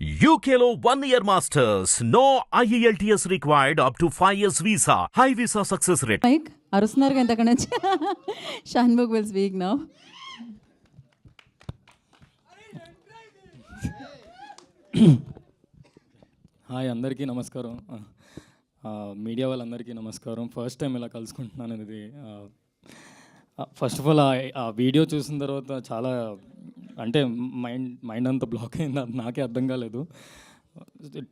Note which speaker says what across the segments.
Speaker 1: UKLO 1 year masters. No IELTS required up to 5 years visa. High visa success rate.
Speaker 2: Mike అరుస్తున్నారు కదా అక్కడ నుంచి. Shanmukh will speak now.
Speaker 3: Hi, అందరికీ నమస్కారం. Media వాళ్ళందరికీ నమస్కారం. ఫస్ట్ టైం ఇలా కలుసుకుంటున్నాను. ఇది ఫస్ట్ ఆఫ్ ఆల్ ఆ వీడియో చూసిన తర్వాత చాలా అంటే మైండ్ అంతా బ్లాక్ అయింది. అది నాకే అర్థం కాలేదు.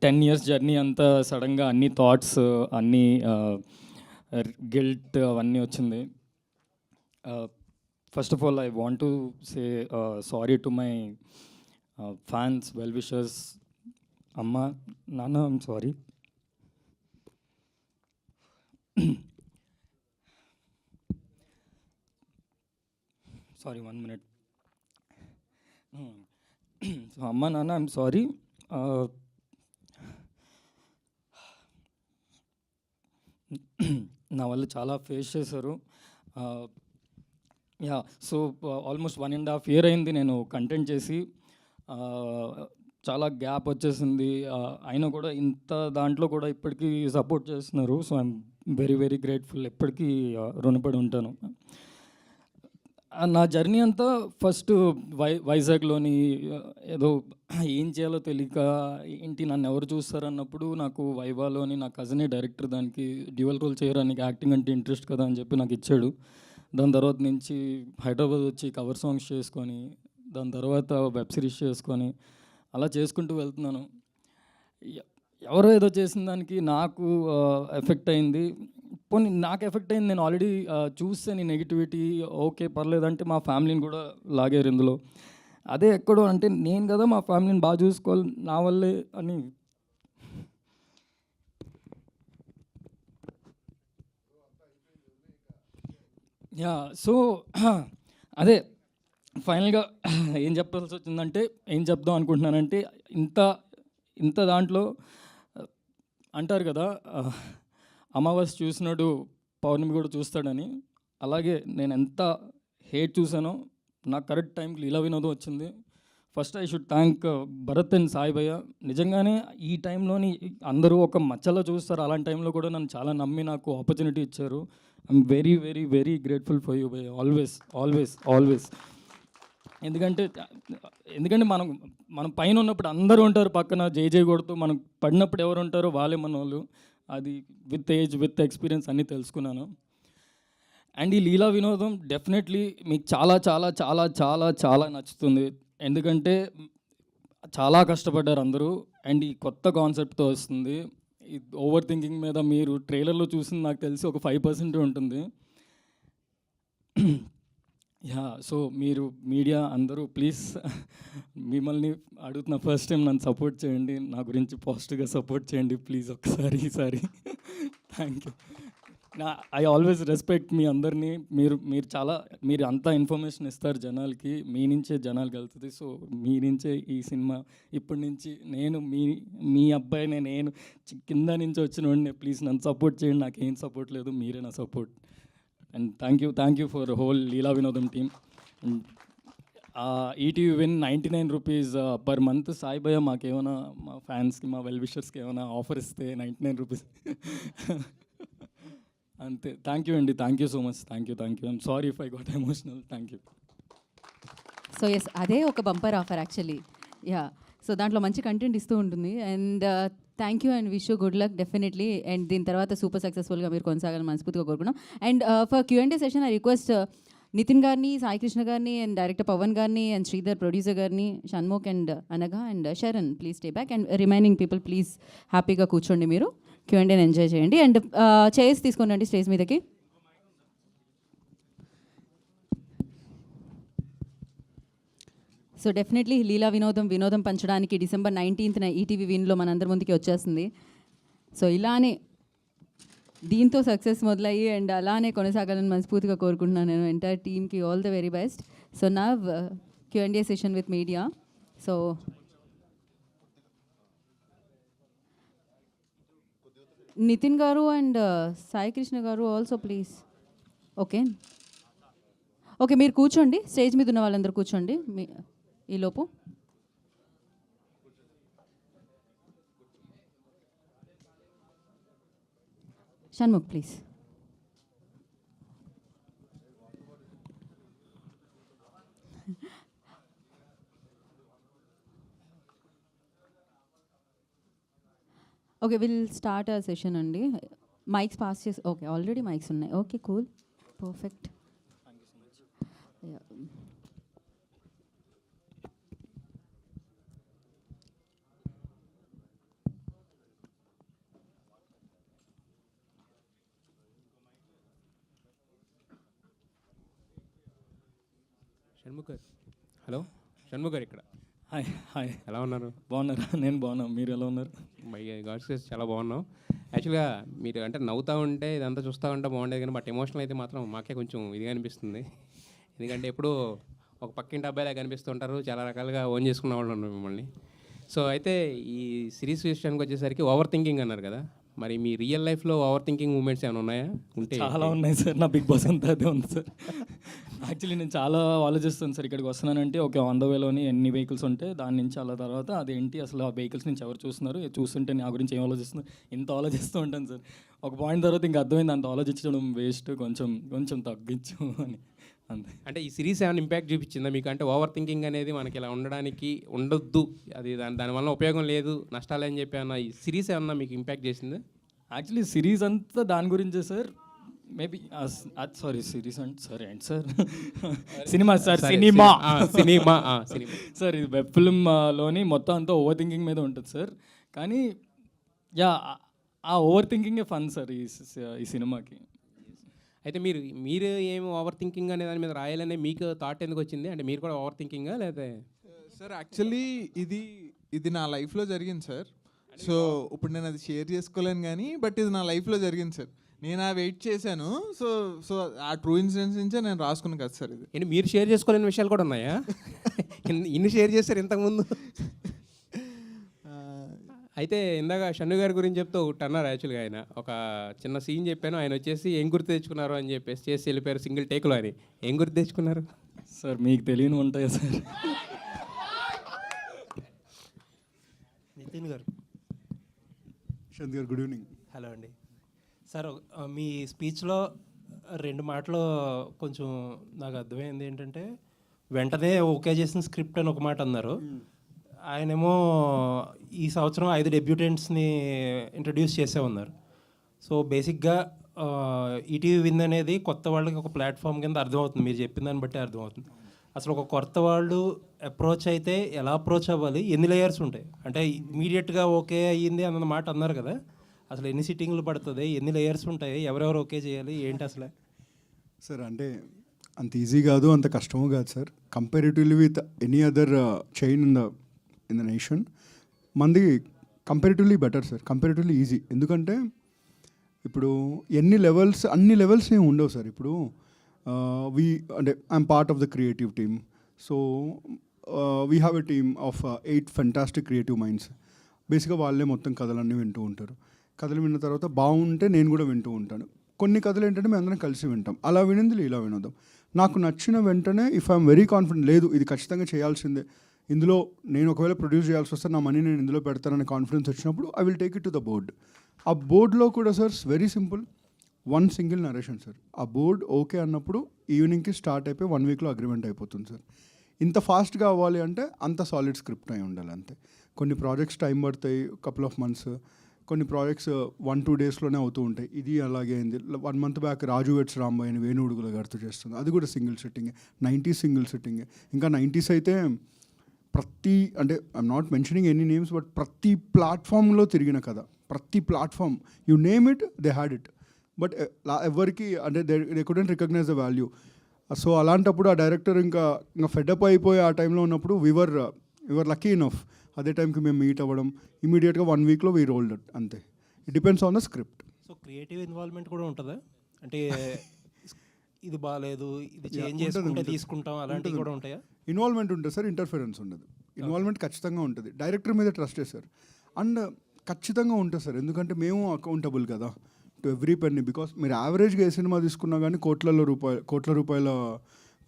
Speaker 3: 10 years జర్నీ అంతా సడన్గా అన్ని థాట్స్, అన్నీ గిల్ట్ అవన్నీ వచ్చింది. First of all I want to say sorry to my fans, well wishers. అమ్మ, నాన్న, I'm sorry. Sorry, 1 minute. So అమ్మ, నాన్న, ఐమ్ సారీ. నా వల్ల చాలా ఫేస్ చేశారు. యా, సో ఆల్మోస్ట్ 1.5 year అయింది నేను కంటెంట్ చేసి. చాలా గ్యాప్ వచ్చేసింది. అయినా కూడా ఇంత దాంట్లో కూడా ఇప్పటికీ సపోర్ట్ చేస్తున్నారు. So I'm very very grateful. ఎప్పటికీ రుణపడి ఉంటాను. నా జర్నీ అంతా ఫస్ట్ వైజాగ్లోని ఏదో ఏం చేయాలో తెలియక ఏంటి నన్ను ఎవరు చూస్తారన్నప్పుడు నాకు వైవాలోని నా కజినే డైరెక్టర్ దానికి డ్యూయల్ రోల్ చేయడానికి యాక్టింగ్ అంటే ఇంట్రెస్ట్ కదా అని చెప్పి నాకు ఇచ్చాడు. దాని తర్వాత నుంచి హైదరాబాద్ వచ్చి కవర్ సాంగ్స్ చేసుకొని, దాని తర్వాత వెబ్ సిరీస్ చేసుకొని అలా చేసుకుంటూ వెళ్తున్నాను. ఎవరో ఏదో చేసిన దానికి నాకు ఎఫెక్ట్ అయింది. పోనీ నాకు ఎఫెక్ట్ అయింది, నేను ఆల్రెడీ చూసాను నెగిటివిటీ. ఓకే, పర్లేదంటే మా ఫ్యామిలీని కూడా లాగారు ఇందులో. అదే ఎక్కడో అంటే నేను కదా మా ఫ్యామిలీని బాగా చూసుకోవాలి నా వల్లే అని. యా, సో అదే ఫైనల్గా ఏం చెప్పాల్సి వచ్చిందంటే, ఏం చెప్దాం అనుకుంటున్నానంటే, ఇంత దాంట్లో అంటారు కదా, అమావాస్య చూసినాడు పౌర్ణమి కూడా చూస్తాడని. అలాగే నేను ఎంత హేట్ చూసానో నాకు కరెక్ట్ టైంకి లీలా వినోదం వచ్చింది. First I should thank Bharat and Sai భయ్య. నిజంగానే ఈ టైంలోని అందరూ ఒక మచ్చలో చూస్తారు, అలాంటి టైంలో కూడా నన్ను చాలా నమ్మి నాకు ఆపర్చునిటీ ఇచ్చారు. I'm very very very grateful for you భయ్య. Always always always. ఎందుకంటే మనం పైన ఉన్నప్పుడు అందరూ ఉంటారు పక్కన జై జై కొడుతూ, మనం పడినప్పుడు ఎవరు ఉంటారో వాళ్ళే మన వాళ్ళు. అది విత్ ఏజ్, విత్ ఎక్స్పీరియన్స్ అన్నీ తెలుసుకున్నాను. అండ్ ఈ లీలా వినోదం డెఫినెట్లీ మీకు చాలా చాలా చాలా చాలా చాలా నచ్చుతుంది. ఎందుకంటే చాలా కష్టపడ్డారు అందరూ. అండ్ ఈ కొత్త కాన్సెప్ట్తో వస్తుంది. ఈ ఓవర్ థింకింగ్ మీద మీరు ట్రైలర్లో చూసింది నాకు తెలిసి ఒక 5% ఉంటుంది. యా, సో మీరు మీడియా అందరూ ప్లీజ్ మిమ్మల్ని అడుగుతున్న ఫస్ట్ టైం నన్ను సపోర్ట్ చేయండి, నా గురించి పాజిటివ్గా సపోర్ట్ చేయండి ప్లీజ్ ఒకసారి. ఈసారి thank you. I always respect మీ అందరినీ. మీరు అంతా ఇన్ఫర్మేషన్ ఇస్తారు జనాలకి, మీ నుంచే జనాలకు వెళ్తుంది. సో మీ నుంచే ఈ సినిమా ఇప్పటి నుంచి నేను మీ అబ్బాయినే, నేను కింద నుంచి వచ్చిన వాడిని. ప్లీజ్ నన్ను సపోర్ట్ చేయండి. నాకేం సపోర్ట్ లేదు, మీరే నా support. And thank you for whole Leela Vinodam team. ETV win 99 rupees per month. Sai భయ్య మాకేమైనా, మా ఫ్యాన్స్కి, మా వెల్ విషర్స్కి ఏమైనా ఆఫర్ ఇస్తే 99 rupees అంతే. థ్యాంక్ యూ అండి, thank you so much. Thank you. I'm sorry if I got emotional. Thank you.
Speaker 2: So yes, అదే ఒక bumper offer actually. Yeah, so దాంట్లో మంచి కంటెంట్ ఇస్తూ ఉంటుంది. And thank you and wish you good luck definitely. And దీని తర్వాత super సక్సెస్ఫుల్గా మీరు కొనసాగాలని మనస్ఫూర్తిగా కోరుకున్నాం. And for Q&A session I request Nitin గారిని, సాయి కృష్ణ గారిని, అండ్ డైరెక్టర్ పవన్ గారిని, అండ్ శ్రీధర్ ప్రొడ్యూసర్ గారిని, Shanmukh and Anagha and Sharan please stay back. And remaining people please హ్యాపీగా కూర్చోండి, మీరు Q&A ఎంజాయ్ చేయండి. అండ్ చైర్స్ తీసుకోండి స్టేజ్ మీదకి. సో డెఫినెట్లీ లీలా వినోదం పంచడానికి December 19th ఈటీవీ విన్లో మనందరి ముందుకి వచ్చేస్తుంది. సో ఇలానే దీంతో సక్సెస్ మొదలయ్యి అండ్ అలానే కొనసాగాలని మనస్ఫూర్తిగా కోరుకుంటున్నాను నేను. ఎంటైర్ టీమ్కి all the very best. So now Q&A session with media. So Nitin గారు అండ్ సాయి కృష్ణ గారు ఆల్సో ప్లీజ్. ఓకే, మీరు కూర్చోండి, స్టేజ్ మీద ఉన్న వాళ్ళందరూ కూర్చోండి ఈలోపు. Shanmukh please. Okay, will start ఆ సెషన్ అండి. మైక్స్ పాస్ చేసి, ఓకే ఆల్రెడీ మైక్స్ ఉన్నాయి. Okay cool, perfect.
Speaker 4: షణ్ముఖ్ గారు, హలో షణ్ముఖ్ గారు ఇక్కడ.
Speaker 3: హాయ్ హాయ్,
Speaker 4: ఎలా ఉన్నారు?
Speaker 3: బాగున్నారా? నేను బాగున్నా, మీరు ఎలా ఉన్నారు?
Speaker 4: మై గాడ్స్ గ్రేస్ చాలా బాగున్నాం. యాక్చువల్గా మీరు అంటే నవ్వుతూ ఉంటే ఇదంతా చూస్తూ ఉంటే బాగుండేది, కానీ బట్ ఎమోషనల్ అయితే మాత్రం మాకే కొంచెం ఇదిగా అనిపిస్తుంది. ఎందుకంటే ఎప్పుడు ఒక పక్కింటి అబ్బాయిలా కనిపిస్తుంటారు, చాలా రకాలుగా ఓన్ చేసుకున్న వాళ్ళు ఉన్నారు మిమ్మల్ని. సో అయితే ఈ సిరీస్ విషయానికి వచ్చేసరికి ఓవర్ థింకింగ్ అన్నారు కదా, మరి మీ రియల్ లైఫ్లో ఓవర్ థింకింగ్ మూమెంట్స్ ఏమైనా ఉన్నాయా? ఉంటే
Speaker 3: చాలా ఉన్నాయి సార్. నా బిగ్ బాస్ అంతా అదే ఉంది సార్. యాక్చువల్లీ నేను చాలా ఆలోచిస్తాను సార్. ఇక్కడికి వస్తున్నానంటే ఓకే, ఆన్ ద వేలోని ఎన్ని వెహికల్స్ ఉంటే దాని నుంచి అలా తర్వాత అదేంటి అసలు ఆ వెహికల్స్ నుంచి ఎవరు చూస్తున్నారు, చూస్తుంటే నా గురించి ఏం ఆలోచిస్తున్నారు, ఇంత ఆలోచిస్తూ ఉంటాను సార్. ఒక పాయింట్ తర్వాత ఇంకా అర్థమైంది అంత ఆలోచించడం వేస్ట్, కొంచెం కొంచెం తగ్గించు అని, అంతే.
Speaker 4: అంటే ఈ సిరీస్ ఏమైనా ఇంపాక్ట్ చూపించిందా మీకు? అంటే ఓవర్ థింకింగ్ అనేది మనకి ఇలా ఉండడానికి ఉండొద్దు, అది దానివల్ల ఉపయోగం లేదు, నష్టాలు అని చెప్పి అన్న ఈ సిరీస్ ఏమన్నా మీకు ఇంపాక్ట్ చేసిందా?
Speaker 3: యాక్చువల్లీ సిరీస్ అంతా దాని గురించే సార్. మేబీ సారీ సిరీస్ అంటే సారీ అండి sir, cinema sir, cinema
Speaker 4: cinema
Speaker 3: sir. ఇది వెబ్ ఫిల్మ్లోని మొత్తం అంతా ఓవర్ థింకింగ్ మీద ఉంటుంది సార్. కానీ యా, ఆ ఓవర్ థింకింగే ఫన్ సార్ ఈ సినిమాకి.
Speaker 4: అయితే మీరు ఏమి ఓవర్ థింకింగ్ అనే దాని మీద రాయాలనే మీకు థాట్ ఎందుకు వచ్చింది? అంటే మీరు కూడా ఓవర్ థింకింగా లేదా?
Speaker 5: సార్ యాక్చువల్లీ ఇది నా లైఫ్లో జరిగింది సార్. సో ఇప్పుడు నేను అది షేర్ చేసుకోలేను కానీ, బట్ ఇది నా లైఫ్లో జరిగింది సార్. నేను ఆ వెయిట్ చేశాను. సో సో ఆ ట్రూ ఇన్సిడెంట్స్ నుంచే నేను రాసుకున్నాను కదా సార్. ఇది
Speaker 4: ఏంటి మీరు షేర్ చేసుకోలేని విషయాలు కూడా ఉన్నాయా? ఇన్ని షేర్ చేశారు ఇంతకుముందు. అయితే ఇందాక షన్ను గారి గురించి చెప్తూ ఒకటి అన్నారు. యాక్చువల్గా ఆయన ఒక చిన్న సీన్ చెప్పాను, ఆయన వచ్చేసి ఏం గుర్తు తెచ్చుకున్నారు అని చెప్పేసి చేసి వెళ్ళిపోయారు సింగిల్ టేక్లో అని. ఏం గుర్తు తెచ్చుకున్నారు
Speaker 3: సార్? మీకు తెలియని ఉంటాయా సార్?
Speaker 6: నితిన్ గారు,
Speaker 7: శాంతి గారు, గుడ్ ఈవినింగ్.
Speaker 6: హలో అండి సార్. మీ స్పీచ్లో 2 మాటలు కొంచెం నాకు అర్థమైంది. ఏంటంటే వెంటనే ఓకే చేసిన స్క్రిప్ట్ అని ఒక మాట అన్నారు. ఆయనేమో ఈ సంవత్సరం 5 డెబ్యూటెంట్స్ని ఇంట్రడ్యూస్ చేసే ఉన్నారు. సో బేసిక్గా ఈటీవీ విన్ అనేది కొత్త వాళ్ళకి ఒక ప్లాట్ఫామ్ కింద అర్థమవుతుంది, మీరు చెప్పిన దాన్ని బట్టి అర్థమవుతుంది. అసలు ఒక కొత్త వాళ్ళు అప్రోచ్ అయితే ఎలా అప్రోచ్ అవ్వాలి, ఎన్ని లేయర్స్ ఉంటాయి, అంటే ఇమీడియట్గా ఓకే అయ్యింది అన్న మాట అన్నారు కదా, అసలు ఎన్ని సిట్టింగ్లు పడుతుంది, ఎన్ని లేయర్స్ ఉంటాయి, ఎవరెవరు ఓకే చేయాలి, ఏంటి అసలు?
Speaker 7: సార్ అంటే అంత ఈజీ కాదు, అంత కష్టము కాదు sir. Comparatively with any other chain in the nation, మంది comparatively better sir, comparatively easy. ఎందుకంటే ఇప్పుడు అన్ని లెవెల్స్ ఏమి ఉండవు సార్. ఇప్పుడు అంటే I'm part of the creative team. So we have a team of 8 fantastic creative minds. బేసిక్గా వాళ్ళే మొత్తం కథలన్నీ వింటూ ఉంటారు. కథలు విన్న తర్వాత బాగుంటే నేను కూడా వింటూ ఉంటాను. కొన్ని కథలు ఏంటంటే మేము అందరం కలిసి వింటాం. అలా వినింది ఇలా వినోదాం. నాకు నచ్చిన వెంటనే ఇఫ్ ఐఎమ్ వెరీ కాన్ఫిడెంట్, లేదు ఇది ఖచ్చితంగా చేయాల్సిందే, ఇందులో నేను ఒకవేళ ప్రొడ్యూస్ చేయాల్సి వస్తే నా మనీ నేను ఇందులో పెడతాననే కాన్ఫిడెన్స్ వచ్చినప్పుడు I will take it to the board. ఆ బోర్డ్లో కూడా sir very simple, 1 single narration sir. ఆ బోర్డ్ ఓకే అన్నప్పుడు ఈవినింగ్కి స్టార్ట్ అయిపోయి 1 వీక్లో అగ్రిమెంట్ అయిపోతుంది సార్. ఇంత ఫాస్ట్గా అవ్వాలి అంటే అంత సాలిడ్ స్క్రిప్ట్ అయి ఉండాలి అంతే. కొన్ని ప్రాజెక్ట్స్ టైం పడతాయి, కపుల్ ఆఫ్ మంత్స్. కొన్ని ప్రాజెక్ట్స్ 1-2 డేస్లోనే అవుతూ ఉంటాయి. ఇది అలాగే అయింది. 1 మంత్ బ్యాక్ రాజు వెట్స్ రాంబాయ్ అని వేణుగుడుగుల గారితో చేస్తుంది, అది కూడా సింగిల్ సిట్టింగే. 90s single సిట్టింగే. ఇంకా 90s అయితే అంటే I'm not mentioning any names, but ప్రతి ప్లాట్ఫామ్లో తిరిగిన కదా, ప్రతి platform you name it they had it. But ఎవరికి అంటే they couldn't recognise the value. So అలాంటప్పుడు ఆ డైరెక్టర్ ఇంకా ఫెడప్ అయిపోయి ఆ టైంలో ఉన్నప్పుడు వివర్ లక్కీ ఇనఫ్. అదే టైంకి మేము మీట్ అవ్వడం, ఇమీడియట్గా 1 వీక్లో వీ రోల్డ్ ఇట్ అంతే. It depends on the script.
Speaker 6: So creative involvement కూడా ఉంటుందా? అంటే ఇది బాగాలేదు, ఇది చేంజ్ చేసుకుంటే తీసుకుంటాం, అలాంటివి కూడా ఉంటాయా?
Speaker 7: ఇన్వాల్వ్మెంట్ ఉంటుంది సార్, ఇంటర్ఫరెన్స్ ఉండదు. ఇన్వాల్వ్మెంట్ ఖచ్చితంగా ఉంటుంది. డైరెక్టర్ మీద ట్రస్ట్ సార్, అండ్ ఖచ్చితంగా ఉంటుంది సార్. ఎందుకంటే మేము అకౌంటబుల్ కదా టు ఎవ్రీ పెన్నీ. బికాస్ మీరు యావరేజ్గా ఏ సినిమా తీసుకున్నా కానీ కోట్ల రూపాయల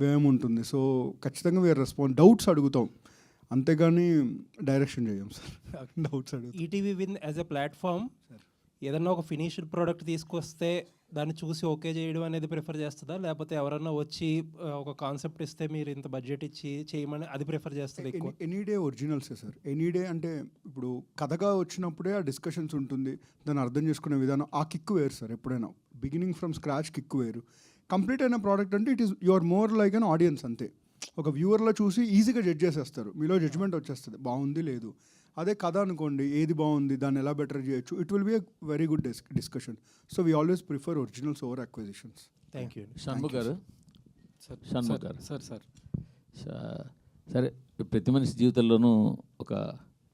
Speaker 7: వ్యయం ఉంటుంది. సో ఖచ్చితంగా వీఆర్ రెస్పాన్స్, డౌట్స్ అడుగుతాం, అంతేగాని డైరెక్షన్ చేయం సార్. డౌట్స్ అడుగుతాం.
Speaker 6: ETV win as a platform ఏదన్నా ఒక ఫినిష్డ్ ప్రోడక్ట్ తీసుకొస్తే దాన్ని చూసి ఓకే చేయడం అనేది ప్రిఫర్ చేస్తుందా, లేకపోతే ఎవరన్నా వచ్చి ఒక కాన్సెప్ట్ ఇస్తే మీరు ఇంత బడ్జెట్ ఇచ్చి చేయమని అది ప్రిఫర్ చేస్తుంది ఎక్కువ?
Speaker 7: ఎనీ డే ఒరిజినల్సే సార్. ఎనీ డే అంటే ఇప్పుడు కథగా వచ్చినప్పుడే ఆ డిస్కషన్స్ ఉంటుంది, దాన్ని అర్థం చేసుకునే విధానం, ఆ కిక్ వేరు సార్. ఎప్పుడైనా బిగినింగ్ ఫ్రమ్ స్క్రాచ్ కిక్ వేరు. కంప్లీట్ అయిన ప్రోడక్ట్ అంటే it is you are more like an audience అంతే. ఒక వ్యూవర్లో చూసి ఈజీగా జడ్జ్ చేసేస్తారు, మీలో జడ్జ్మెంట్ వచ్చేస్తుంది బాగుంది లేదు. అదే కథ అనుకోండి, ఏది బాగుంది, దాన్ని ఎలా బెటర్ చేయొచ్చు, it will be a very good discussion. So we always prefer originals over acquisitions.
Speaker 6: Thank you.
Speaker 8: Shanmukh గారు,
Speaker 3: సార్
Speaker 8: షణ్ముఖ్ గారు,
Speaker 3: సార్
Speaker 8: సరే ప్రతి మనిషి జీవితంలోనూ ఒక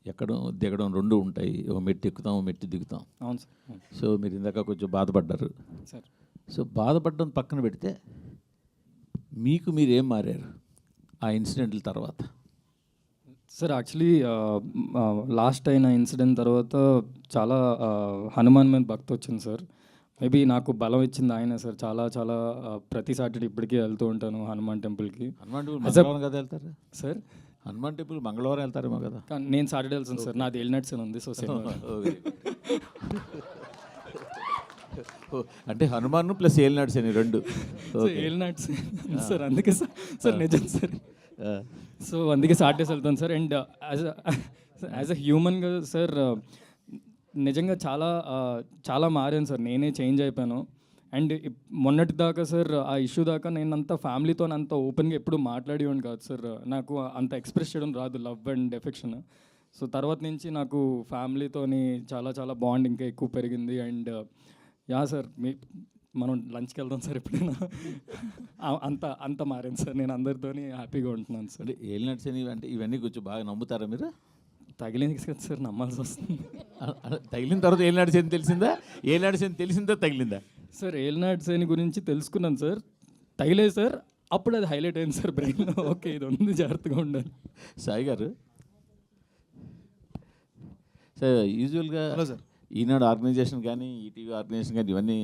Speaker 8: ఎక్కడం దిగడం రెండు ఉంటాయి. ఒక మెట్టు ఎక్కుతాం, ఒక మెట్టు దిగుతాం.
Speaker 3: అవును సార్.
Speaker 8: సో మీరు ఇందాక కొంచెం బాధపడ్డారు.
Speaker 3: సార్
Speaker 8: సో బాధపడడం పక్కన పెడితే మీకు మీరు ఏం మారారు ఆ ఇన్సిడెంట్ల తర్వాత?
Speaker 3: సార్ యాక్చువల్లీ లాస్ట్ అయిన ఇన్సిడెంట్ తర్వాత చాలా హనుమాన్ మీద భక్తి వచ్చింది సార్. మేబీ నాకు బలం ఇచ్చింది ఆయన సార్. చాలా చాలా ప్రతి సాటర్డే ఇప్పటికీ వెళ్తూ ఉంటాను హనుమాన్ టెంపుల్కి.
Speaker 8: హనుమాన్ టెంపుల్ మంగళవారం కదా వెళ్తారు
Speaker 3: సార్?
Speaker 8: హనుమాన్ టెంపుల్ మంగళవారం వెళ్తారేమో కదా?
Speaker 3: కానీ నేను సాటర్డే వెళ్తాను సార్, నాది ఎల్నట్స్ అని ఉంది. సో
Speaker 8: అంటే హనుమాన్ ప్లస్ ఏలినాడ్స్ అని రెండు
Speaker 3: ఎల్నట్స్ సార్, అందుకే సార్ నిజం సార్. సో అందుకే సాటర్డేస్ వెళ్తాను సార్. అండ్ యాజ్ అ హ్యూమన్గా సార్ నిజంగా చాలా మారాను సార్. నేనే చేంజ్ అయిపోయాను. అండ్ మొన్నటి దాకా సార్ ఆ ఇష్యూ దాకా నేను అంత ఫ్యామిలీతో అంత ఓపెన్గా ఎప్పుడు మాట్లాడేవాడిని కాదు సార్. నాకు అంత ఎక్స్ప్రెస్ చేయడం రాదు, లవ్ అండ్ ఎఫెక్షన్. సో తర్వాత నుంచి నాకు ఫ్యామిలీతోని చాలా చాలా బాండ్ ఇంకా ఎక్కువ పెరిగింది. అండ్ యా సార్, మనం లంచ్కి వెళ్దాం సార్ ఎప్పుడైనా. అంత మారింది సార్. నేను అందరితోని హ్యాపీగా ఉంటున్నాను సార్.
Speaker 8: అంటే ఏలినాడ్స్ అని అంటే ఇవన్నీ కొంచెం బాగా నమ్ముతారా మీరు?
Speaker 3: తగిలింది కదా సార్, నమ్మాల్సి వస్తుంది.
Speaker 8: తగిలిన తర్వాత ఏలినాడ్స్ అని తెలిసిందా? ఏలినాడ్స్ అని తెలిసిందా తగిలిందా?
Speaker 3: సార్ ఏలినాడ్స్ అని గురించి తెలుసుకున్నాను సార్, తగిలేదు సార్. అప్పుడు అది హైలైట్ అయింది సార్ బ్రెయిన్లో. ఓకే, ఇది ఉంది, జాగ్రత్తగా ఉండాలి.
Speaker 8: సాయి గారు, సార్ యూజువల్గా
Speaker 9: సార్
Speaker 8: ఈనాడు ఆర్గనైజేషన్ కానీ ఈటీవీ ఆర్గనైజేషన్ కానీ ఇవన్నీ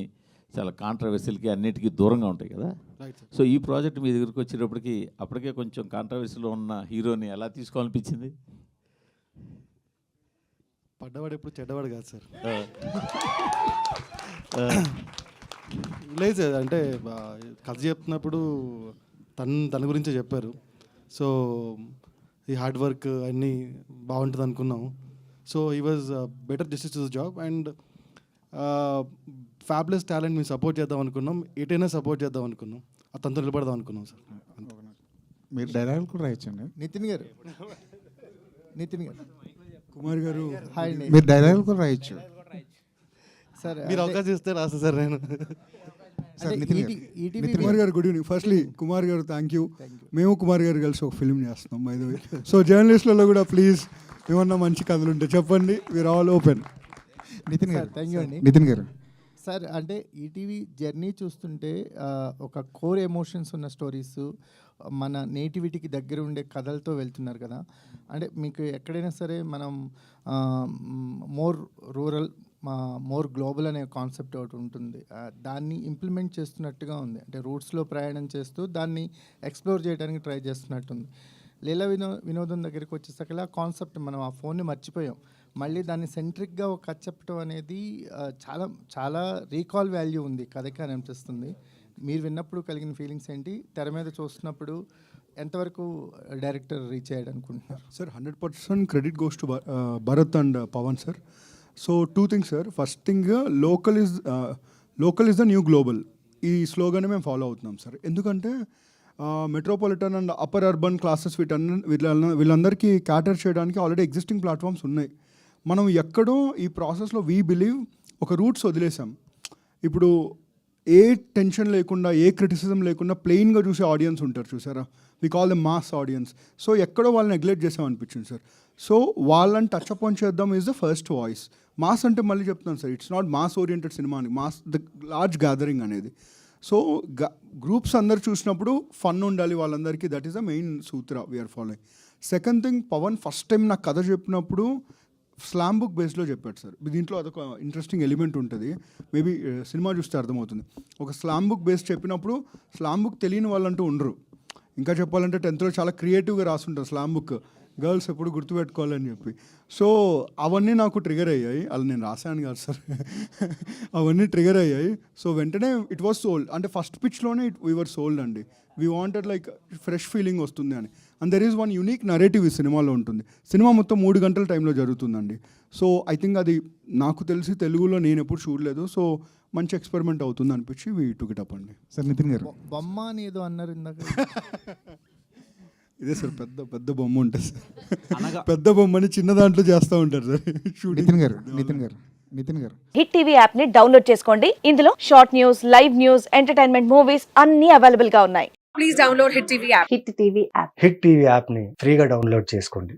Speaker 8: చాలా కాంట్రవర్సీలకి అన్నిటికీ దూరంగా ఉంటాయి కదా. సో ఈ ప్రాజెక్ట్ మీ దగ్గరికి వచ్చేటప్పటికి అప్పటికే కొంచెం కాంట్రవర్సీలో ఉన్న హీరోని ఎలా తీసుకోవాలనిపించింది?
Speaker 9: పడ్డవాడు ఎప్పుడు చెడ్డవాడు కాదు సార్. లేదు సార్, అంటే కథ చెప్తున్నప్పుడు తన గురించే చెప్పారు. సో ఈ హార్డ్ వర్క్ అన్నీ బాగుంటుంది అనుకున్నాము. So he was better justice to the job. And fables talent మేము సపోర్ట్ చేద్దాం అనుకున్నాం, ఎటైనా సపోర్ట్ చేద్దాం అనుకున్నాం, అతనితో నిలబడదాం అనుకున్నాం సార్.
Speaker 10: మీరు డైలాగులు కూడా రాయొచ్చండి.
Speaker 11: నితిన్ గారు,
Speaker 7: కుమార్ గారు,
Speaker 11: హాయ్ అండి.
Speaker 10: మీరు డైలాగులు కూడా రాయొచ్చు
Speaker 11: సార్,
Speaker 9: మీరు అవకాశం ఇస్తే రాస్తా సార్ నేను.
Speaker 7: కుమార్ గారు గుడ్ ఈవినింగ్. ఫస్ట్లీ కుమార్ గారు థ్యాంక్ యూ. మేము కుమార్ గారు కలిసి ఒక ఫిల్మ్ చేస్తున్నాం బై ద వే. సో జర్నలిస్టులలో కూడా ప్లీజ్ ఏమన్నా మంచి కథలు ఉంటే చెప్పండి, వీఆర్ ఆల్ ఓపెన్.
Speaker 10: నితిన్ గారు,
Speaker 11: థ్యాంక్ యూ అండి.
Speaker 10: నితిన్ గారు
Speaker 11: సార్, అంటే ఈటీవీ జర్నీ చూస్తుంటే ఒక కోర్ ఎమోషన్స్ ఉన్న స్టోరీస్, మన నేటివిటీకి దగ్గర ఉండే కథలతో వెళ్తున్నారు కదా. అంటే మీకు ఎక్కడైనా సరే మనం మోర్ రూరల్, మోర్ గ్లోబల్ అనే కాన్సెప్ట్ ఒకటి ఉంటుంది, దాన్ని ఇంప్లిమెంట్ చేస్తున్నట్టుగా ఉంది. అంటే రూట్స్లో ప్రయాణం చేస్తూ దాన్ని ఎక్స్ప్లోర్ చేయడానికి ట్రై చేస్తున్నట్టుంది. లీలా వినోదం దగ్గరికి వచ్చేసరికి ఆ కాన్సెప్ట్ మనం ఆ ఫోన్ని మర్చిపోయాం. మళ్ళీ దాన్ని సెంట్రిక్గా ఒక కథ చెప్పడం అనేది చాలా చాలా రీకాల్ వాల్యూ ఉంది కథకి అని అనిపిస్తుంది. మీరు విన్నప్పుడు కలిగిన ఫీలింగ్స్ ఏంటి? తెర మీద చూస్తున్నప్పుడు ఎంతవరకు డైరెక్టర్ రీచ్ అయ్యాడు అనుకుంటున్నారు?
Speaker 7: Sir 100% credit goes to Bharat and Pavan sir. So 2 things sir. First thing, local is the new global. ఈ స్లోగానే మేము ఫాలో అవుతున్నాం సార్. ఎందుకంటే metropolitan and upper urban classes వీళ్ళందరికీ క్యాటర్ చేయడానికి ఆల్రెడీ ఎగ్జిస్టింగ్ ప్లాట్ఫామ్స్ ఉన్నాయి. మనం ఎక్కడో ఈ ప్రాసెస్లో వీ బిలీవ్ ఒక రూట్స్ వదిలేసాం. ఇప్పుడు ఏ టెన్షన్ లేకుండా, ఏ క్రిటిసిజం లేకుండా ప్లెయిన్గా చూసే ఆడియన్స్ ఉంటారు చూసారా, we call the mass audience. So ఎక్కడో వాళ్ళని నెగ్లెక్ట్ చేసామనిపించింది సార్. సో వాళ్ళని టచ్ అప్ ఆన్ చేద్దాం is the first voice. Mass అంటే మళ్ళీ చెప్తున్నాను sir, it's not mass oriented cinema అని, మాస్ ద లార్జ్ గ్యాదరింగ్ అనేది. సో గ్రూప్స్ అందరు చూసినప్పుడు ఫన్ ఉండాలి వాళ్ళందరికీ, దట్ ఈస్ ద మెయిన్ సూత్ర we are following. Second thing, Pavan first time నాకు కథ చెప్పినప్పుడు స్లామ్ బుక్ బేస్లో చెప్పాడు సార్. దీంట్లో అదొక ఇంట్రెస్టింగ్ ఎలిమెంట్ ఉంటుంది, మేబీ సినిమా చూస్తే అర్థమవుతుంది. ఒక స్లామ్ బుక్ బేస్ చెప్పినప్పుడు స్లామ్ బుక్ తెలియని వాళ్ళంటూ ఉండరు. ఇంకా చెప్పాలంటే 10th చాలా క్రియేటివ్గా రాస్తుంటారు స్లామ్ బుక్. గర్ల్స్ ఎప్పుడు గుర్తుపెట్టుకోవాలని చెప్పి. సో అవన్నీ నాకు ట్రిగర్ అయ్యాయి. అలా నేను రాశాను కాదు సార్, అవన్నీ ట్రిగర్ అయ్యాయి. సో వెంటనే ఇట్ వాస్ సోల్డ్, అంటే ఫస్ట్ పిచ్లోనే వీఆర్ సోల్డ్ అండి. We wanted like fresh feeling వస్తుంది అని. And there is one unique narrative ఈ సినిమాలో ఉంటుంది. సినిమా మొత్తం 3 గంటల టైంలో జరుగుతుందండి. సో ఐ థింక్ అది నాకు తెలిసి తెలుగులో నేను ఎప్పుడు చూడలేదు. సో మంచి ఎక్స్పెరిమెంట్ అవుతుంది అనిపించి వీ టుక్ ఇట్ అప్ అండి.
Speaker 10: సార్ నితిన్ గారు,
Speaker 11: బొమ్మ అని ఏదో అన్నారు ఇందాక.
Speaker 7: ఇదే సార్ పెద్ద బొమ్మ ఉంటుంది సార్. పెద్ద బొమ్మని చిన్న దాంట్లో చేస్తూ ఉంటారు సార్ షూటింగ్.
Speaker 10: నితిన్ గారు
Speaker 12: హిట్ టీవీ యాప్ ని డౌన్లోడ్ చేసుకోండి. ఇందులో short news, live news, entertainment movies అన్ని అవైలబుల్ గా ఉన్నాయి. Please download hit TV app.
Speaker 13: Hit TV యాప్ని ఫ్రీగా డౌన్లోడ్ చేసుకోండి.